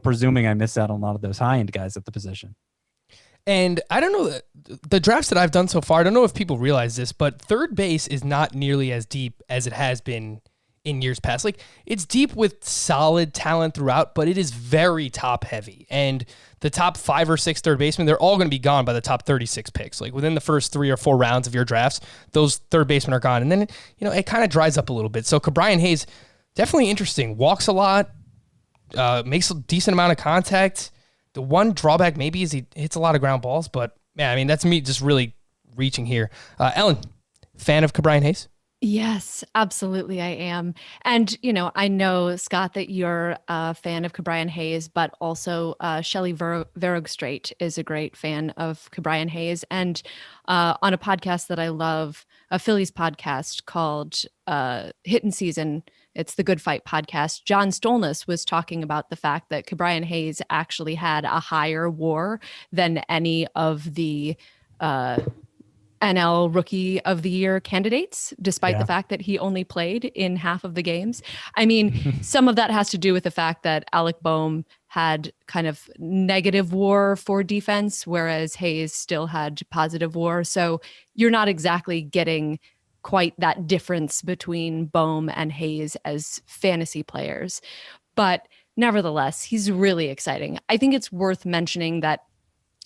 S2: presuming I miss out on a lot of those high-end guys at the position.
S1: And I don't know, the drafts that I've done so far, I don't know if people realize this, but third base is not nearly as deep as it has been in years past. It's deep with solid talent throughout, but it is very top-heavy. And the top 5 or 6 third basemen, they're all going to be gone by the top 36 picks. Within the first 3 or 4 rounds of your drafts, those third basemen are gone. And then, it kind of dries up a little bit. So Cabrian Hayes, definitely interesting. Walks a lot. Makes a decent amount of contact. The one drawback maybe is he hits a lot of ground balls, but that's me just really reaching here. Ellen, fan of Cabrian Hayes?
S3: Yes, absolutely I am. And, I know, Scott, that you're a fan of Cabrian Hayes, but also Shelley Verogstrate is a great fan of Cabrian Hayes. And on a podcast that I love, a Phillies podcast called Hittin' Season, it's the Good Fight podcast, John Stolnis was talking about the fact that Cabrian Hayes actually had a higher WAR than any of the NL Rookie of the Year candidates, despite the fact that he only played in half of the games. I mean, some of that has to do with the fact that Alec Boehm had kind of negative WAR for defense, whereas Hayes still had positive WAR. So you're not exactly getting quite that difference between Boehm and Hayes as fantasy players. But nevertheless, he's really exciting. I think it's worth mentioning that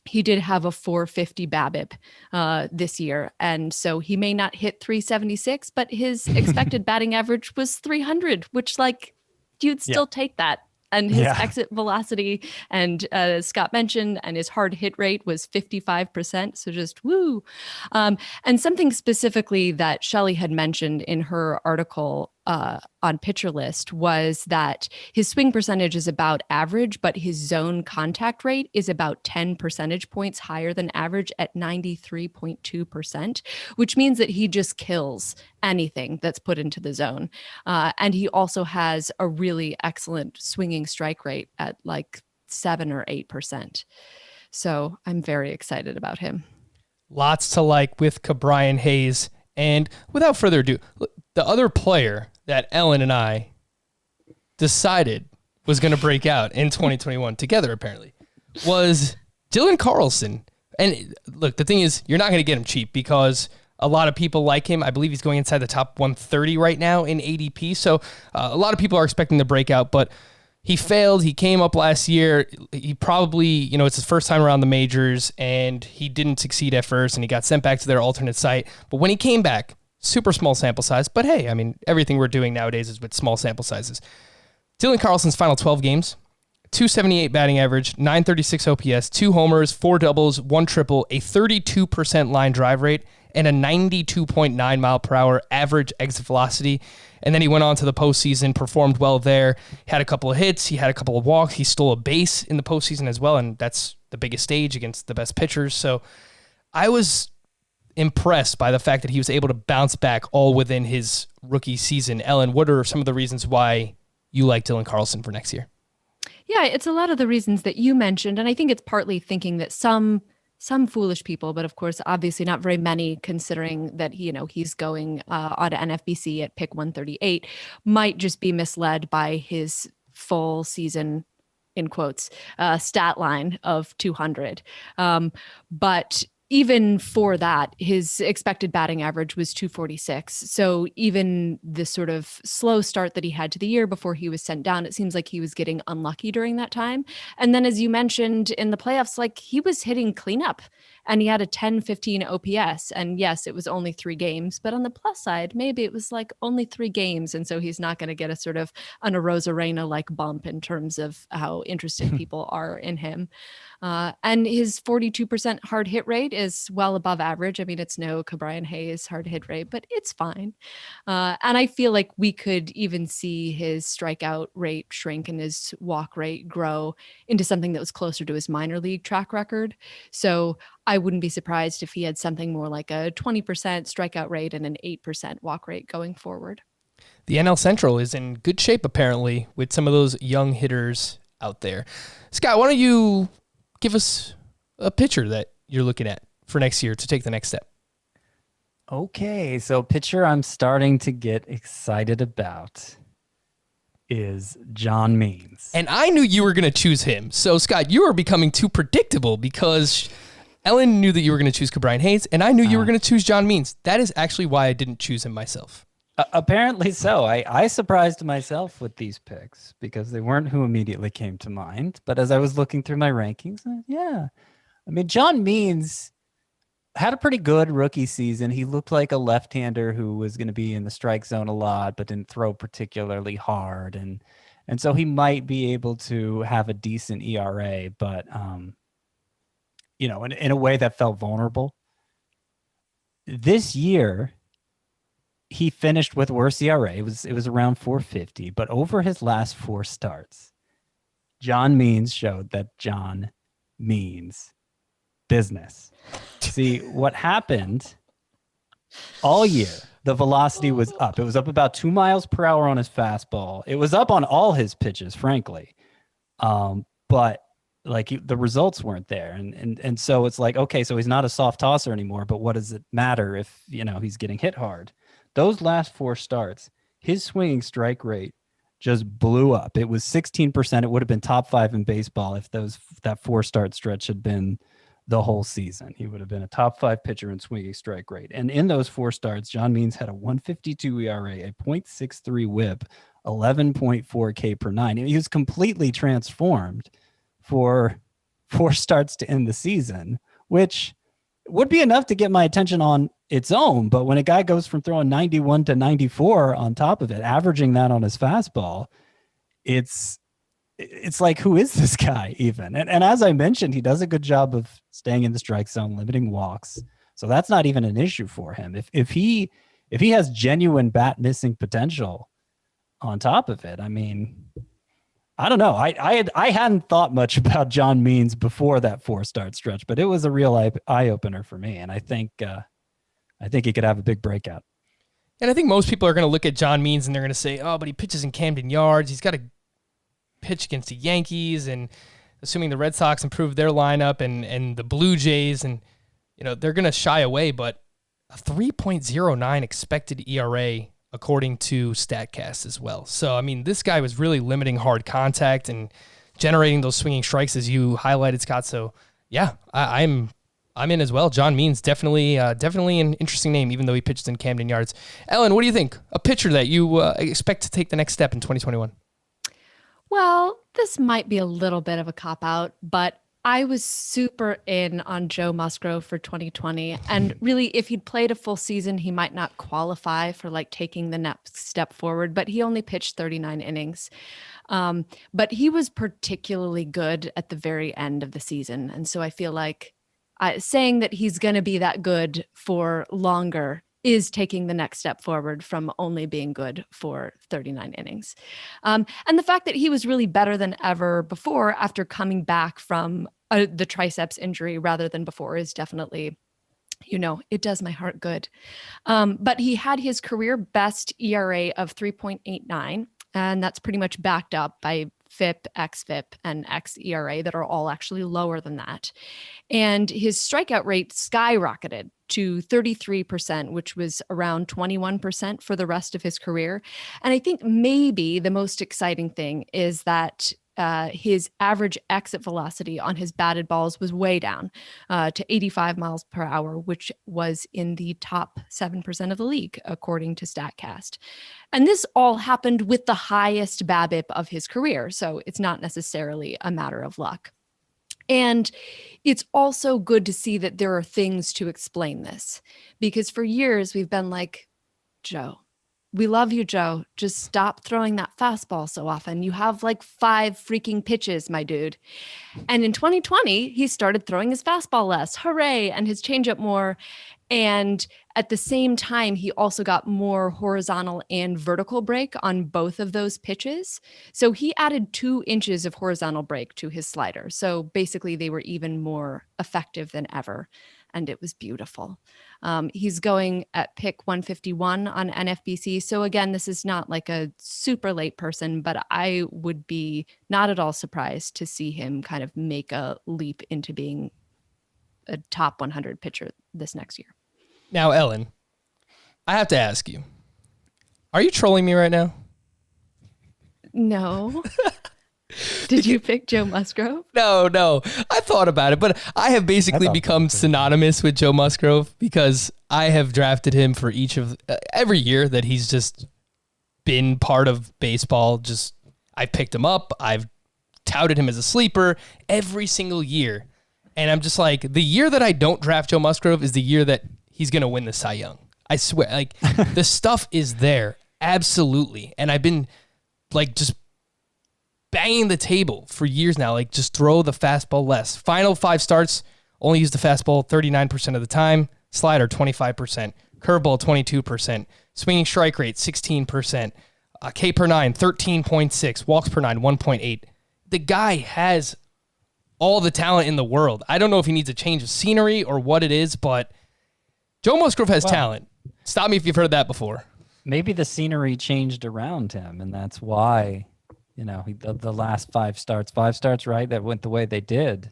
S3: he did have a 450 BABIP this year. And so he may not hit 376, but his expected batting average was 300, which you'd still take that. And his exit velocity, and as Scott mentioned, and his hard hit rate was 55%. So just woo. And something specifically that Shelley had mentioned in her article on Pitcher List was that his swing percentage is about average, but his zone contact rate is about 10 percentage points higher than average at 93.2%, which means that he just kills anything that's put into the zone. And he also has a really excellent swinging strike rate at 7 or 8%. So I'm very excited about him.
S1: Lots to like with Cabrian Hayes. And without further ado, the other player that Ellen and I decided was going to break out in 2021 together, apparently, was Dylan Carlson. And look, the thing is, you're not going to get him cheap because a lot of people like him. I believe he's going inside the top 130 right now in ADP. So a lot of people are expecting the breakout, but he failed. He came up last year. He probably, it's his first time around the majors, and he didn't succeed at first, and he got sent back to their alternate site. But when he came back, super small sample size. But hey, everything we're doing nowadays is with small sample sizes. Dylan Carlson's final 12 games, 278 batting average, 936 OPS, 2 homers, 4 doubles, 1 triple, a 32% line drive rate, and a 92.9 mile per hour average exit velocity. And then he went on to the postseason, performed well there, had a couple of hits, he had a couple of walks, he stole a base in the postseason as well, and that's the biggest stage against the best pitchers. So I was impressed by the fact that he was able to bounce back all within his rookie season. Ellen, what are some of the reasons why you like Dylan Carlson for next year?
S3: Yeah, it's a lot of the reasons that you mentioned, and I think it's partly thinking that some foolish people, but of course, obviously not very many, considering that he's going on to NFBC at pick 138, might just be misled by his full season, in quotes, stat line of 200. But even for that, his expected batting average was 246. So even the sort of slow start that he had to the year before he was sent down, it seems like he was getting unlucky during that time. And then, as you mentioned in the playoffs, like he was hitting cleanup and he had a 10-15 OPS. And yes, it was only 3 games, but on the plus side, maybe it was like only 3 games. And so he's not going to get a sort of an Rosario like bump in terms of how interested people are in him. And his 42% hard hit rate is well above average. I mean, it's no Cabrian Hayes hard hit rate, but it's fine. And I feel like we could even see his strikeout rate shrink and his walk rate grow into something that was closer to his minor league track record. So I wouldn't be surprised if he had something more like a 20% strikeout rate and an 8% walk rate going forward.
S1: The NL Central is in good shape, apparently, with some of those young hitters out there. Scott, why don't you give us a pitcher that you're looking at for next year to take the next step?
S2: Okay, so pitcher I'm starting to get excited about is John Means.
S1: And I knew you were going to choose him. So, Scott, you are becoming too predictable because Ellen knew that you were going to choose Cabrian Hayes, and I knew you were going to choose John Means. That is actually why I didn't choose him myself.
S2: Apparently so. I surprised myself with these picks because they weren't who immediately came to mind. But as I was looking through my rankings, I mean, John Means had a pretty good rookie season. He looked like a left-hander who was going to be in the strike zone a lot, but didn't throw particularly hard. And so he might be able to have a decent ERA, but, in a way that felt vulnerable. This year, he finished with worse ERA. It was around 4.50, but over his last 4 starts, John Means showed that John means business. See, what happened all year, the velocity was up. It was up about 2 miles per hour on his fastball. It was up on all his pitches, frankly. But like the results weren't there. And so it's like, okay, so he's not a soft tosser anymore, but what does it matter if, he's getting hit hard? Those last 4 starts, his swinging strike rate just blew up. It was 16%. It would have been top 5 in baseball if that 4-start stretch had been the whole season. He would have been a top 5 pitcher in swinging strike rate. And in those 4 starts, John Means had a 1.52 ERA, a .63 WHIP, 11.4 K per 9. He was completely transformed for 4 starts to end the season, which would be enough to get my attention on its own. But when a guy goes from throwing 91 to 94 on top of it, averaging that on his fastball, it's like, who is this guy even? And as I mentioned, he does a good job of staying in the strike zone, limiting walks. So that's not even an issue for him. If he has genuine bat missing potential on top of it, I mean, I don't know. I hadn't thought much about John Means before that 4-start stretch, but it was a real eye opener for me. And I think he could have a big breakout.
S1: And I think most people are going to look at John Means and they're going to say, oh, but he pitches in Camden Yards. He's got to pitch against the Yankees, and assuming the Red Sox improve their lineup and the Blue Jays, and they're going to shy away. But a 3.09 expected ERA according to StatCast as well. So, I mean, this guy was really limiting hard contact and generating those swinging strikes, as you highlighted, Scott. So, yeah, I'm in as well. John Means, definitely an interesting name, even though he pitched in Camden Yards. Ellen, what do you think? A pitcher that you expect to take the next step in 2021?
S3: Well, this might be a little bit of a cop-out, but I was super in on Joe Musgrove for 2020. And really, if he'd played a full season, he might not qualify for like taking the next step forward, but he only pitched 39 innings. But he was particularly good at the very end of the season. And so I feel like saying that he's going to be that good for longer is taking the next step forward from only being good for 39 innings. And the fact that he was really better than ever before after coming back from the triceps injury rather than before is definitely, it does my heart good. But he had his career best ERA of 3.89, and that's pretty much backed up by FIP, XFIP, and xERA that are all actually lower than that. And his strikeout rate skyrocketed to 33%, which was around 21% for the rest of his career. And I think maybe the most exciting thing is that his average exit velocity on his batted balls was way down to 85 miles per hour, which was in the top 7% of the league, according to StatCast. And this all happened with the highest BABIP of his career. So it's not necessarily a matter of luck. And it's also good to see that there are things to explain this, because for years we've been like, Joe, we love you, Joe. Just stop throwing that fastball so often. You have like 5 freaking pitches, my dude. And in 2020, he started throwing his fastball less. Hooray. And his changeup more. And at the same time, he also got more horizontal and vertical break on both of those pitches. So he added 2 inches of horizontal break to his slider. So basically, they were even more effective than ever. And it was beautiful. He's going at pick 151 on NFBC. So again, this is not like a super late person, but I would be not at all surprised to see him kind of make a leap into being a top 100 pitcher this next year.
S1: Now, Ellen, I have to ask you, are you trolling me right now?
S3: No. Did you pick Joe Musgrove?
S1: No. I thought about it, but I have basically become synonymous with Joe Musgrove because I have drafted him for each of every year that he's just been part of baseball. Just I picked him up. I've touted him as a sleeper every single year. And I'm just like, the year that I don't draft Joe Musgrove is the year that he's going to win the Cy Young. I swear, like the stuff is there. Absolutely. And I've been like just banging the table for years now. Like just throw the fastball less. Final 5 starts, only use the fastball 39% of the time. Slider 25%. Curveball 22%. Swinging strike rate 16%. K per 9 13.6. Walks per 9 1.8. The guy has all the talent in the world. I don't know if he needs a change of scenery or what it is, but Joe Musgrove has talent. Stop me if you've heard that before.
S2: Maybe the scenery changed around him, and that's why, the last 5 starts, right, that went the way they did.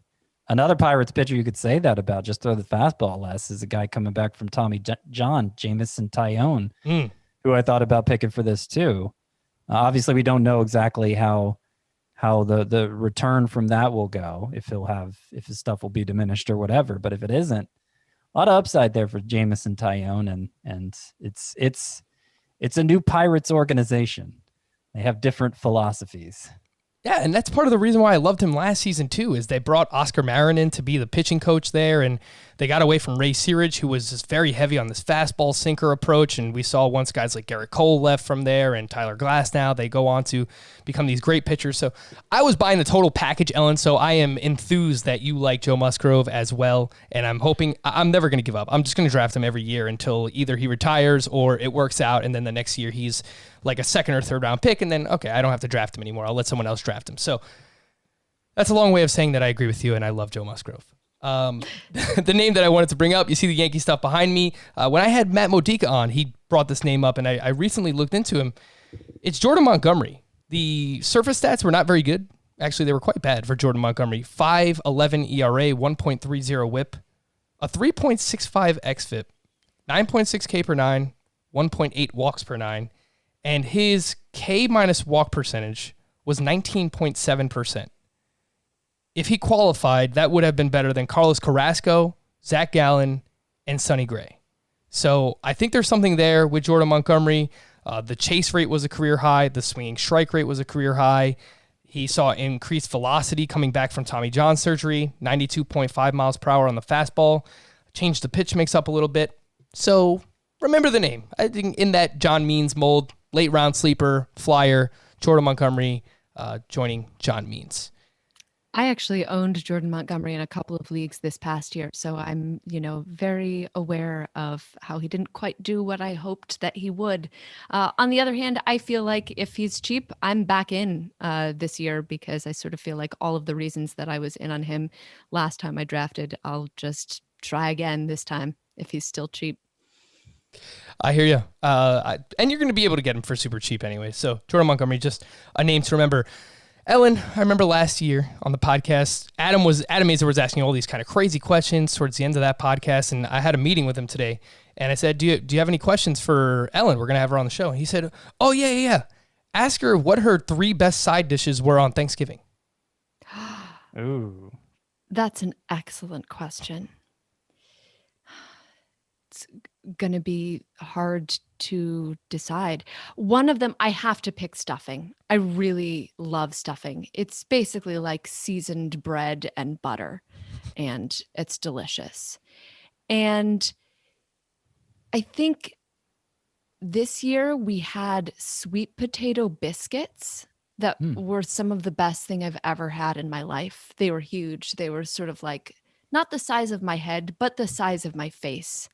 S2: Another Pirates pitcher you could say that about, just throw the fastball less, is a guy coming back from Tommy John, Jamison Tyone, who I thought about picking for this too. Obviously, we don't know exactly how the return from that will go, if his stuff will be diminished or whatever. But if it isn't, a lot of upside there for Jamison Tyone, and it's a new Pirates organization. They have different philosophies.
S1: Yeah, and that's part of the reason why I loved him last season too, is they brought Oscar Marin in to be the pitching coach there, and they got away from Ray Searage, who was just very heavy on this fastball sinker approach, and we saw once guys like Garrett Cole left from there and Tyler Glass now, they go on to become these great pitchers. So I was buying the total package, Ellen, so I am enthused that you like Joe Musgrove as well, and I'm hoping, I'm never going to give up. I'm just going to draft him every year until either he retires or it works out, and then the next year he's like a 2nd or 3rd round pick, and then, okay, I don't have to draft him anymore. I'll let someone else draft him. So that's a long way of saying that I agree with you and I love Joe Musgrove. The name that I wanted to bring up, you see the Yankee stuff behind me. When I had Matt Modica on, he brought this name up, and I recently looked into him. It's Jordan Montgomery. The surface stats were not very good. Actually, they were quite bad for Jordan Montgomery. 5.11 ERA, 1.30 whip, a 3.65 xFIP, 9.6 K per 9, 1.8 walks per 9, and his K minus walk percentage was 19.7%. If he qualified, that would have been better than Carlos Carrasco, Zach Gallen, and Sonny Gray. So I think there's something there with Jordan Montgomery. The chase rate was a career high. The swinging strike rate was a career high. He saw increased velocity coming back from Tommy John surgery, 92.5 miles per hour on the fastball. Changed the pitch mix up a little bit. So remember the name. I think in that John Means mold, late round sleeper, flyer, Jordan Montgomery joining John Means.
S3: I actually owned Jordan Montgomery in a couple of leagues this past year, so I'm, very aware of how he didn't quite do what I hoped that he would. On the other hand, I feel like if he's cheap, I'm back in this year, because I sort of feel like all of the reasons that I was in on him last time I drafted, I'll just try again this time if he's still cheap.
S1: I hear you. And you're going to be able to get him for super cheap anyway. So Jordan Montgomery, just a name to remember. Ellen, I remember last year on the podcast, Adam Mazer was asking all these kind of crazy questions towards the end of that podcast, and I had a meeting with him today, and I said, do you have any questions for Ellen? We're going to have her on the show. And he said, oh, yeah. Ask her what her 3 best side dishes were on Thanksgiving.
S2: Ooh.
S3: That's an excellent question. It's going to be hard to decide. One of them, I have to pick stuffing. I really love stuffing. It's basically like seasoned bread and butter, and it's delicious. And I think this year we had sweet potato biscuits that were some of the best thing I've ever had in my life. They were huge. They were sort of like not the size of my head, but the size of my face.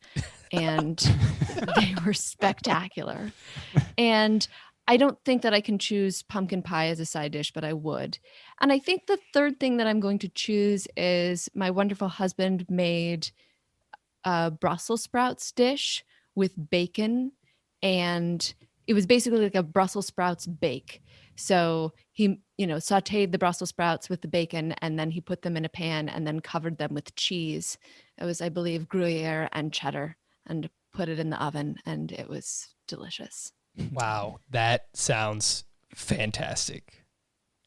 S3: And they were spectacular. And I don't think that I can choose pumpkin pie as a side dish, but I would. And I think the third thing that I'm going to choose is my wonderful husband made a Brussels sprouts dish with bacon. And it was basically like a Brussels sprouts bake. So he, sauteed the Brussels sprouts with the bacon, and then he put them in a pan and then covered them with cheese. It was, I believe, Gruyere and cheddar, and put it in the oven, and it was delicious.
S1: Wow, that sounds fantastic.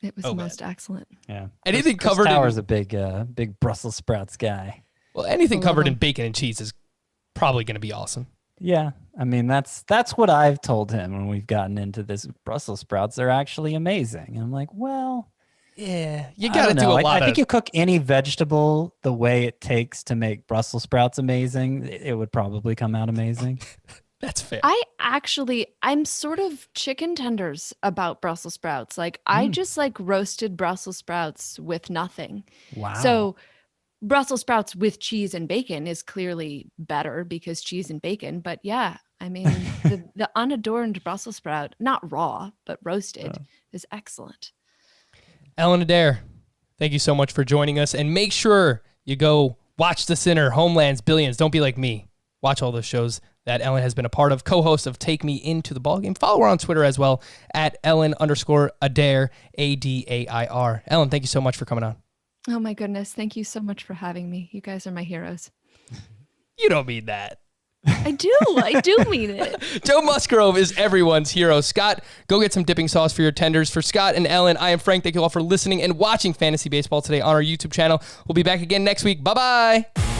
S3: It was most excellent.
S2: Yeah.
S1: Anything
S2: Chris
S1: covered
S2: Tower's
S1: in
S2: a big Brussels sprouts guy.
S1: well, anything
S3: I love
S1: covered in
S3: them.
S1: bacon and cheese is probably going to be awesome.
S2: Yeah, I mean that's what I've told him when we've gotten into this. Brussels sprouts, they're actually amazing. And I'm like, well,
S1: Yeah, you
S2: I
S1: got to
S2: don't
S1: do
S2: know.
S1: a lot
S2: I think
S1: of.
S2: you cook any vegetable the way it takes to make Brussels sprouts amazing, it would probably come out amazing.
S1: That's fair.
S3: I'm sort of chicken tenders about Brussels sprouts. Like I just like roasted Brussels sprouts with nothing.
S2: Wow.
S3: So Brussels sprouts with cheese and bacon is clearly better because cheese and bacon. But yeah, I mean, the unadorned Brussels sprout, not raw, but roasted, is excellent.
S1: Ellen Adair, thank you so much for joining us. And make sure you go watch The Sinner, Homelands, Billions. Don't be like me. Watch all those shows that Ellen has been a part of, co-host of Take Me Into the Ballgame. Follow her on Twitter as well, at Ellen_Adair, Adair. Ellen, thank you so much for coming on.
S3: Oh my goodness. Thank you so much for having me. You guys are my heroes.
S1: You don't mean that.
S3: I do mean it.
S1: Joe Musgrove is everyone's hero. Scott, go get some dipping sauce for your tenders. For Scott and Ellen, I am Frank. Thank you all for listening and watching Fantasy Baseball today on our YouTube channel. We'll be back again next week. Bye-bye.